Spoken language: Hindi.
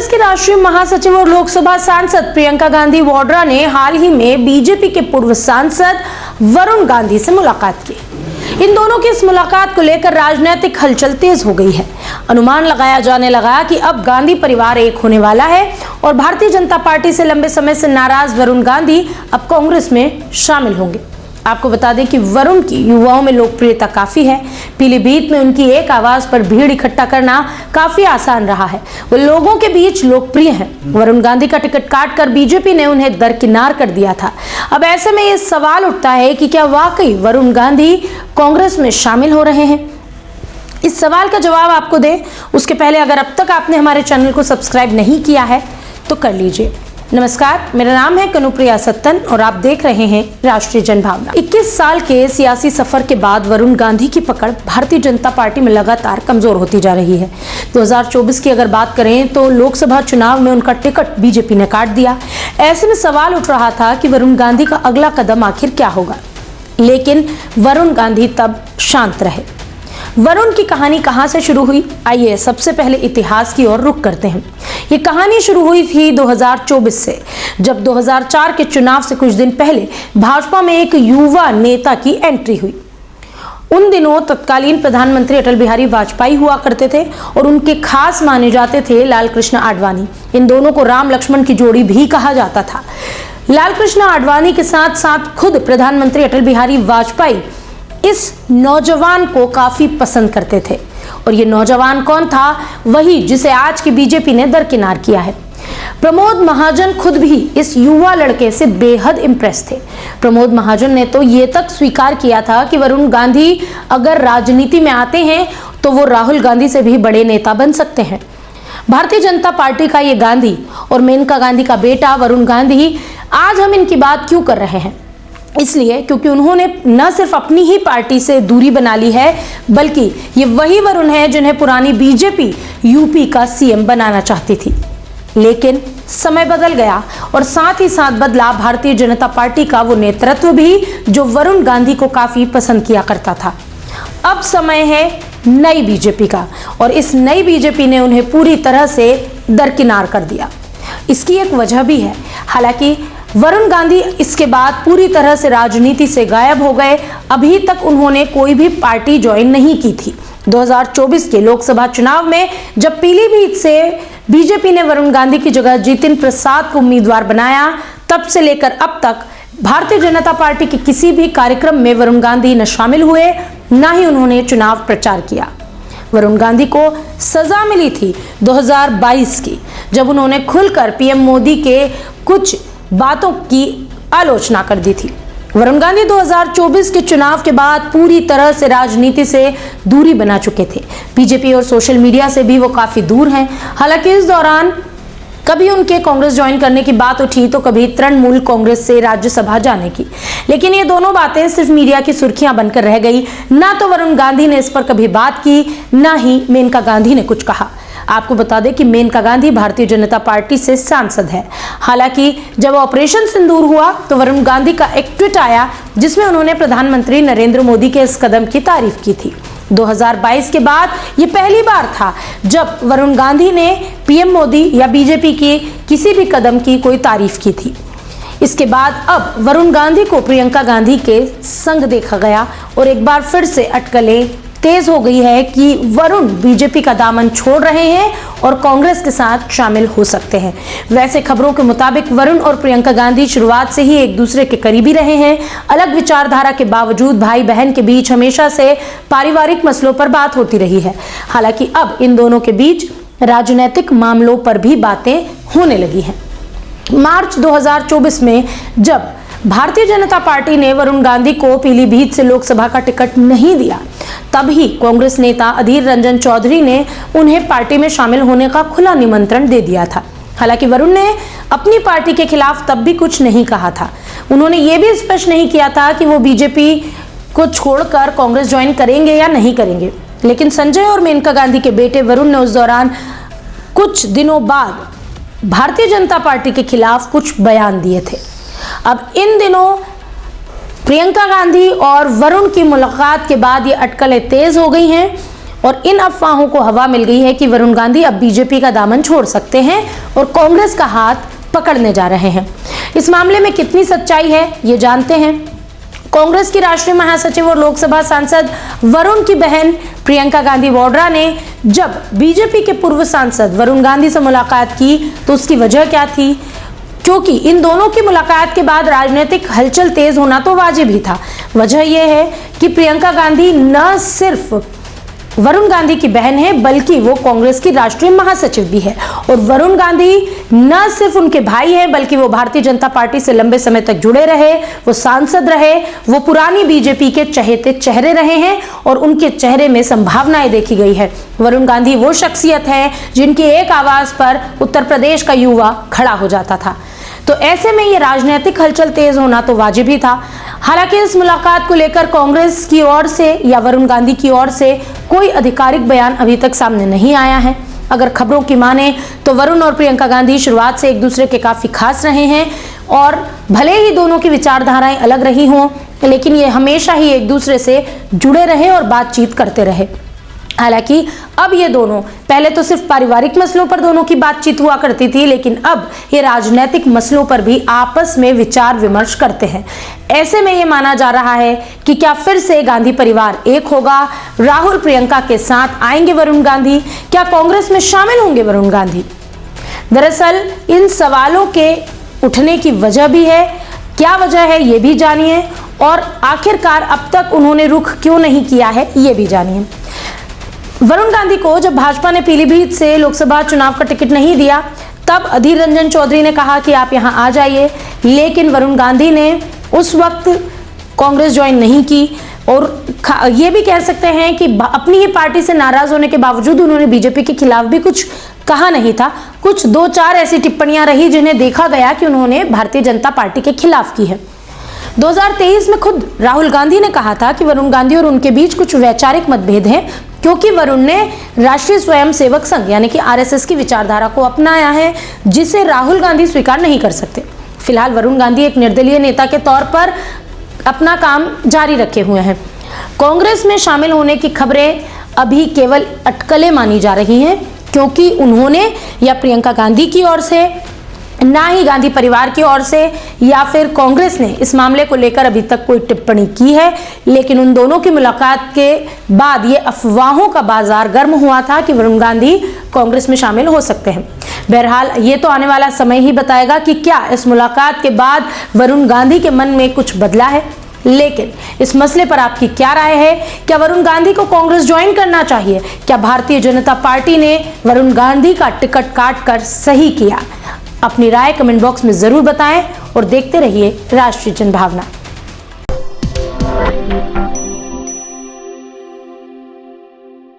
कांग्रेस के राष्ट्रीय महासचिव और लोकसभा सांसद प्रियंका गांधी वाड्रा ने हाल ही में बीजेपी के पूर्व सांसद वरुण गांधी से मुलाकात की। इन दोनों की इस मुलाकात को लेकर राजनीतिक हलचल तेज हो गई है। अनुमान लगाया जाने लगा कि अब गांधी परिवार एक होने वाला है और भारतीय जनता पार्टी से लंबे समय से नाराज वरुण गांधी अब कांग्रेस में शामिल होंगे। आपको बता दें कि वरुण की युवाओं में लोकप्रियता काफी है। पीलीभीत में उनकी एक आवाज पर भीड़ इकट्ठा करना काफी आसान रहा है। वो लोगों के बीच लोकप्रिय हैं। वरुण गांधी का टिकट काटकर बीजेपी ने उन्हें दरकिनार कर दिया था। अब ऐसे में ये सवाल उठता है कि क्या वाकई वरुण गांधी कांग्रेस में शामिल हो रहे हैं? इस सवाल का जवाब आपको दें उसके पहले अगर अब तक आपने हमारे चैनल को सब्सक्राइब नहीं किया है तो कर लीजिए। नमस्कार, मेरा नाम है कनुप्रिया सत्तन और आप देख रहे हैं राष्ट्रीय जनभावना। 21 साल के सियासी सफर के बाद वरुण गांधी की पकड़ भारतीय जनता पार्टी में लगातार कमजोर होती जा रही है। 2024 की अगर बात करें तो लोकसभा चुनाव में उनका टिकट बीजेपी ने काट दिया। ऐसे में सवाल उठ रहा था कि वरुण गांधी का अगला कदम आखिर क्या होगा, लेकिन वरुण गांधी तब शांत रहे। वरुण की कहानी कहां से शुरू हुई, आइए सबसे पहले इतिहास की ओर रुख करते हैं। ये कहानी शुरू हुई थी 2024 से, जब 2004 के चुनाव से कुछ दिन पहले भाजपा में एक युवा नेता की एंट्री हुई। उन दिनों तत्कालीन प्रधानमंत्री अटल बिहारी वाजपेयी हुआ करते थे और उनके खास माने जाते थे लालकृष्ण आडवाणी। इन दोनों को राम लक्ष्मण की जोड़ी भी कहा जाता था। लालकृष्ण आडवाणी के साथ साथ खुद प्रधानमंत्री अटल बिहारी वाजपेयी इस नौजवान को काफी पसंद करते थे। और ये नौजवान कौन था? वही जिसे आज की बीजेपी ने दरकिनार किया है। प्रमोद महाजन खुद भी इस युवा लड़के से बेहद इंप्रेस थे। प्रमोद महाजन ने तो ये तक स्वीकार किया था कि वरुण गांधी अगर राजनीति में आते हैं तो वो राहुल गांधी से भी बड़े नेता बन सकते हैं। भारतीय जनता पार्टी का ये गांधी और मेनका गांधी का बेटा वरुण गांधी, आज हम इनकी बात क्यों कर रहे हैं? इसलिए क्योंकि उन्होंने न सिर्फ अपनी ही पार्टी से दूरी बना ली है, बल्कि ये वही वरुण है जिन्हें पुरानी बीजेपी यूपी का सीएम बनाना चाहती थी। लेकिन समय बदल गया और साथ ही साथ बदला भारतीय जनता पार्टी का वो नेतृत्व भी जो वरुण गांधी को काफी पसंद किया करता था। अब समय है नई बीजेपी का और इस नई बीजेपी ने उन्हें पूरी तरह से दरकिनार कर दिया। इसकी एक वजह भी है। हालांकि वरुण गांधी इसके बाद पूरी तरह से राजनीति से गायब हो गए। अभी तक उन्होंने कोई भी पार्टी ज्वाइन नहीं की थी। 2024 के लोकसभा चुनाव में जब पीलीभीत से बीजेपी ने वरुण गांधी की जगह जितिन प्रसाद को उम्मीदवार बनाया, तब से लेकर अब तक भारतीय जनता पार्टी के किसी भी कार्यक्रम में वरुण गांधी न शामिल हुए, न ही उन्होंने चुनाव प्रचार किया। वरुण गांधी को सजा मिली थी 2022 की, जब उन्होंने खुलकर पीएम मोदी के कुछ बातों की आलोचना कर दी थी। वरुण गांधी 2024 के चुनाव के बाद पूरी तरह से राजनीति से दूरी बना चुके थे। बीजेपी और सोशल मीडिया से भी वो काफी दूर हैं। हालांकि इस दौरान कभी उनके कांग्रेस ज्वाइन करने की बात उठी तो कभी तृणमूल कांग्रेस से राज्यसभा जाने की, लेकिन ये दोनों बातें सिर्फ मीडिया की सुर्खियां बनकर रह गई। ना तो वरुण गांधी ने इस पर कभी बात की, ना ही मेनका गांधी ने कुछ कहा। आपको बता दें कि मेनका गांधी भारतीय जनता पार्टी से सांसद है। हालांकि जब ऑपरेशन सिंदूर हुआ तो वरुण गांधी का एक ट्वीट आया जिसमें उन्होंने प्रधानमंत्री नरेंद्र मोदी के इस कदम की तारीफ की थी। 2022 के बाद ये पहली बार था जब वरुण गांधी ने पीएम मोदी या बीजेपी के किसी भी कदम की कोई तारीफ की थी। इसके बाद अब वरुण गांधी को प्रियंका गांधी के संग देखा गया और एक बार फिर से अटकलें तेज हो गई है कि वरुण बीजेपी का दामन छोड़ रहे हैं और कांग्रेस के साथ शामिल हो सकते हैं। वैसे खबरों के मुताबिक वरुण और प्रियंका गांधी शुरुआत से ही एक दूसरे के करीबी रहे हैं। अलग विचारधारा के बावजूद भाई बहन के बीच हमेशा से पारिवारिक मसलों पर बात होती रही है। हालांकि अब इन दोनों के बीच राजनीतिक मामलों पर भी बातें होने लगी हैं। मार्च 2024 में जब भारतीय जनता पार्टी ने वरुण गांधी को पीलीभीत से लोकसभा का टिकट नहीं दिया, तभी कांग्रेस नेता अधीर रंजन चौधरी ने उन्हें पार्टी में शामिल होने का खुला निमंत्रण दे दिया था। हालांकि वरुण ने अपनी पार्टी के खिलाफ तब भी कुछ नहीं कहा था। उन्होंने ये भी स्पष्ट नहीं किया था कि वो बीजेपी को छोड़कर कांग्रेस ज्वाइन करेंगे या नहीं करेंगे। लेकिन संजय और मेनका गांधी के बेटे वरुण ने उस दौरान कुछ दिनों बाद भारतीय जनता पार्टी के खिलाफ कुछ बयान दिए थे। अब इन दिनों प्रियंका गांधी और वरुण की मुलाकात के बाद ये अटकलें तेज हो गई हैं और इन अफवाहों को हवा मिल गई है कि वरुण गांधी अब बीजेपी का दामन छोड़ सकते हैं और कांग्रेस का हाथ पकड़ने जा रहे हैं। इस मामले में कितनी सच्चाई है, ये जानते हैं। कांग्रेस की राष्ट्रीय महासचिव और लोकसभा सांसद वरुण की बहन प्रियंका गांधी वाड्रा ने जब बीजेपी के पूर्व सांसद वरुण गांधी से मुलाकात की तो उसकी वजह क्या थी? क्योंकि इन दोनों की मुलाकात के बाद राजनीतिक हलचल तेज होना तो वाजिब ही था। वजह यह है कि प्रियंका गांधी न सिर्फ वरुण गांधी की बहन है बल्कि वो कांग्रेस की राष्ट्रीय महासचिव भी है और वरुण गांधी न सिर्फ उनके भाई हैं बल्कि वो भारतीय जनता पार्टी से लंबे समय तक जुड़े रहे, वो सांसद रहे, वो पुरानी बीजेपी के चहेते चेहरे रहे हैं और उनके चेहरे में संभावनाएं देखी गई है। वरुण गांधी वो शख्सियत है जिनकी एक आवाज पर उत्तर प्रदेश का युवा खड़ा हो जाता था। तो ऐसे में ये राजनीतिक हलचल तेज होना तो वाजिब ही था। हालांकि इस मुलाकात को लेकर कांग्रेस की ओर से या वरुण गांधी की ओर से कोई आधिकारिक बयान अभी तक सामने नहीं आया है। अगर खबरों की माने तो वरुण और प्रियंका गांधी शुरुआत से एक दूसरे के काफी खास रहे हैं और भले ही दोनों की विचारधाराएं अलग रही हों लेकिन ये हमेशा ही एक दूसरे से जुड़े रहे और बातचीत करते रहे। हालांकि अब ये दोनों, पहले तो सिर्फ पारिवारिक मसलों पर दोनों की बातचीत हुआ करती थी लेकिन अब ये राजनीतिक मसलों पर भी आपस में विचार विमर्श करते हैं। ऐसे में ये माना जा रहा है कि क्या फिर से गांधी परिवार एक होगा? राहुल प्रियंका के साथ आएंगे वरुण गांधी? क्या कांग्रेस में शामिल होंगे वरुण गांधी? दरअसल इन सवालों के उठने की वजह भी है। क्या वजह है ये भी जानिए और आखिरकार अब तक उन्होंने रुख क्यों नहीं किया है ये भी जानिए। वरुण गांधी को जब भाजपा ने पीलीभीत से लोकसभा चुनाव का टिकट नहीं दिया तब अधीर रंजन चौधरी ने कहा कि आप यहां आ जाइए, लेकिन वरुण गांधी ने उस वक्त कांग्रेस ज्वाइन नहीं की और ये भी कह सकते हैं कि अपनी ही पार्टी से नाराज होने के बावजूद उन्होंने बीजेपी के खिलाफ भी कुछ कहा नहीं था। कुछ 2-4 ऐसी टिप्पणियां रही जिन्हें देखा गया कि उन्होंने भारतीय जनता पार्टी के खिलाफ की है। 2023 में खुद राहुल गांधी ने कहा था कि वरुण गांधी और उनके बीच कुछ वैचारिक मतभेद हैं क्योंकि वरुण ने राष्ट्रीय स्वयंसेवक संघ यानी कि आरएसएस की विचारधारा को अपनाया है जिसे राहुल गांधी स्वीकार नहीं कर सकते। फिलहाल वरुण गांधी एक निर्दलीय नेता के तौर पर अपना काम जारी रखे हुए हैं। कांग्रेस में शामिल होने की खबरें अभी केवल अटकलें मानी जा रही हैं क्योंकि उन्होंने या प्रियंका गांधी की ओर से ना ही गांधी परिवार की ओर से या फिर कांग्रेस ने इस मामले को लेकर अभी तक कोई टिप्पणी की है, लेकिन उन दोनों की मुलाकात के बाद ये अफवाहों का बाजार गर्म हुआ था कि वरुण गांधी कांग्रेस में शामिल हो सकते हैं। बहरहाल ये तो आने वाला समय ही बताएगा कि क्या इस मुलाकात के बाद वरुण गांधी के मन में कुछ बदला है। लेकिन इस मसले पर आपकी क्या राय है? क्या वरुण गांधी को कांग्रेस ज्वाइन करना चाहिए? क्या भारतीय जनता पार्टी ने वरुण गांधी का टिकट काट कर सही किया? अपनी राय कमेंट बॉक्स में जरूर बताएं और देखते रहिए राष्ट्रीय जनभावना।